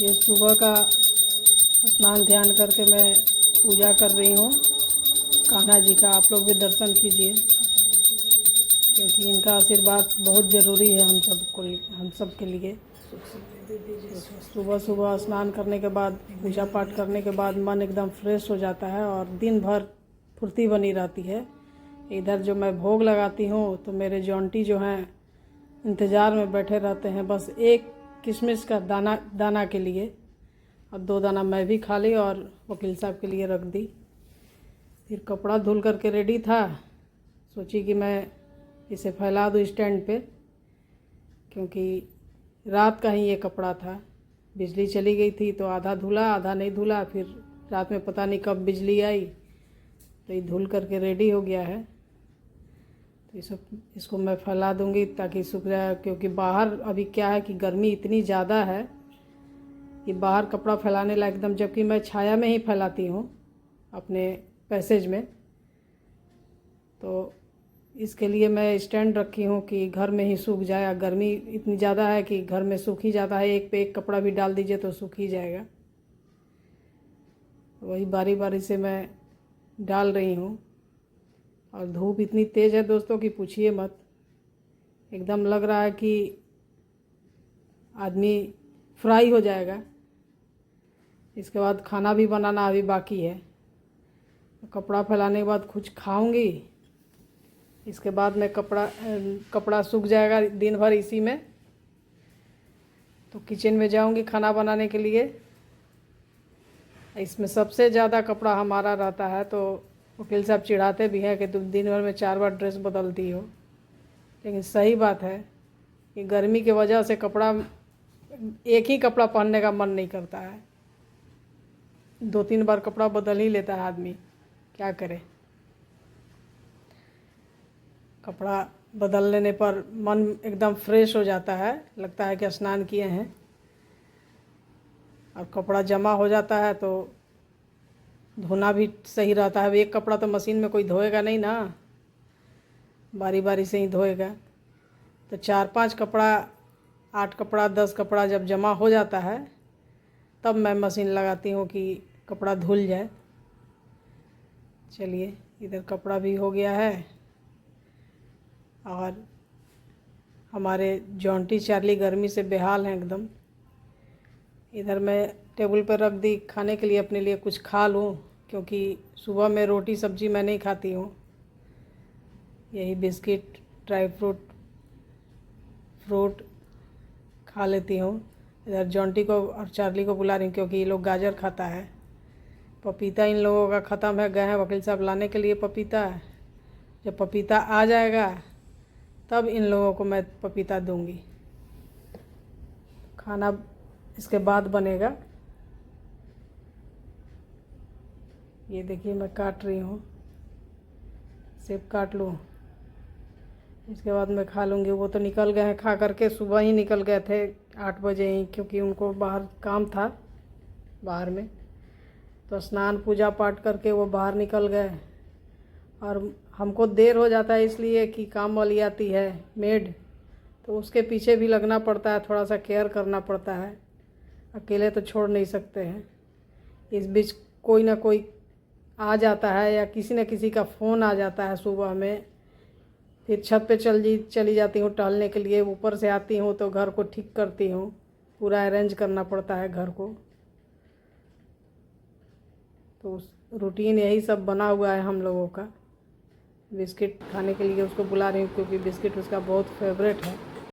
ये सुबह का स्नान ध्यान करके मैं पूजा कर रही हूँ कान्हा जी का। आप लोग भी दर्शन कीजिए, क्योंकि इनका आशीर्वाद बहुत ज़रूरी है हम सब के लिए। सुबह सुबह स्नान करने के बाद, पूजा पाठ करने के बाद मन एकदम फ्रेश हो जाता है और दिन भर फुर्ती बनी रहती है। इधर जो मैं भोग लगाती हूँ तो मेरे जॉन्टी जो हैं इंतज़ार में बैठे रहते हैं, बस एक किशमिश का दाना के लिए। और 2 दाना मैं भी खा ली और वकील साहब के लिए रख दी। फिर कपड़ा धुल करके रेडी था, सोची कि मैं इसे फैला दूँ स्टैंड पे, क्योंकि रात का ही ये कपड़ा था। बिजली चली गई थी तो आधा धुला आधा नहीं धुला, फिर रात में पता नहीं कब बिजली आई तो ये धुल करके रेडी हो गया है। तो इसको मैं फैला दूंगी ताकि सूख जाए, क्योंकि बाहर अभी क्या है कि गर्मी इतनी ज़्यादा है कि बाहर कपड़ा फैलाने लायक एकदम, जबकि मैं छाया में ही फैलाती हूँ अपने पैसेज में। तो इसके लिए मैं स्टैंड रखी हूँ कि घर में ही सूख जाए। गर्मी इतनी ज़्यादा है कि घर में सूख ही जाता है, एक पे एक कपड़ा भी डाल दीजिए तो सूख ही जाएगा। वही बारी बारी से मैं डाल रही हूँ। और धूप इतनी तेज़ है दोस्तों कि पूछिए मत। एकदम लग रहा है कि आदमी फ्राई हो जाएगा। इसके बाद खाना भी बनाना अभी बाकी है। कपड़ा फैलाने के बाद कुछ खाऊंगी, इसके बाद मैं कपड़ा सूख जाएगा दिन भर इसी में, तो किचन में जाऊंगी खाना बनाने के लिए। इसमें सबसे ज़्यादा कपड़ा हमारा रहता है, तो वकील साहब चिढ़ाते भी हैं कि तुम दिन भर में 4 बार ड्रेस बदलती हो। लेकिन सही बात है कि गर्मी की वजह से एक ही कपड़ा पहनने का मन नहीं करता है। 2-3 बार कपड़ा बदल ही लेता है आदमी, क्या करे। कपड़ा बदल लेने पर मन एकदम फ्रेश हो जाता है, लगता है कि स्नान किए हैं। और कपड़ा जमा हो जाता है तो धोना भी सही रहता है। एक कपड़ा तो मशीन में कोई धोएगा नहीं ना, बारी बारी से ही धोएगा। तो 4-5 कपड़ा, 8 कपड़ा, 10 कपड़ा जब जमा हो जाता है तब मैं मशीन लगाती हूँ कि कपड़ा धुल जाए। चलिए, इधर कपड़ा भी हो गया है और हमारे जॉन्टी चार्ली गर्मी से बेहाल हैं एकदम। इधर मैं टेबल पर रख दी खाने के लिए, अपने लिए कुछ खा लूँ, क्योंकि सुबह में रोटी सब्जी मैं नहीं खाती हूँ। यही बिस्किट, ड्राई फ्रूट खा लेती हूँ। इधर जॉन्टी को और चार्ली को बुला रही हूँ, क्योंकि ये लोग गाजर खाता है। पपीता इन लोगों का ख़त्म है, गए हैं वकील साहब लाने के लिए पपीता। जब पपीता आ जाएगा तब इन लोगों को मैं पपीता दूंगी। खाना इसके बाद बनेगा। ये देखिए मैं काट रही हूँ, सेब काट लूँ, इसके बाद मैं खा लूँगी। वो तो निकल गए हैं खा करके, सुबह ही निकल गए थे 8 बजे ही, क्योंकि उनको बाहर काम था बाहर में। तो स्नान पूजा पाठ करके वो बाहर निकल गए। और हमको देर हो जाता है इसलिए कि काम वाली आती है मेड, तो उसके पीछे भी लगना पड़ता है, थोड़ा सा केयर करना पड़ता है। अकेले तो छोड़ नहीं सकते हैं। इस बीच कोई ना कोई आ जाता है या किसी न किसी का फ़ोन आ जाता है सुबह में। फिर छत पे चली जाती हूँ टहलने के लिए। ऊपर से आती हूँ तो घर को ठीक करती हूँ, पूरा अरेंज करना पड़ता है घर को। तो रूटीन यही सब बना हुआ है हम लोगों का। बिस्किट खाने के लिए उसको बुला रही हूँ, क्योंकि बिस्किट उसका बहुत फेवरेट है।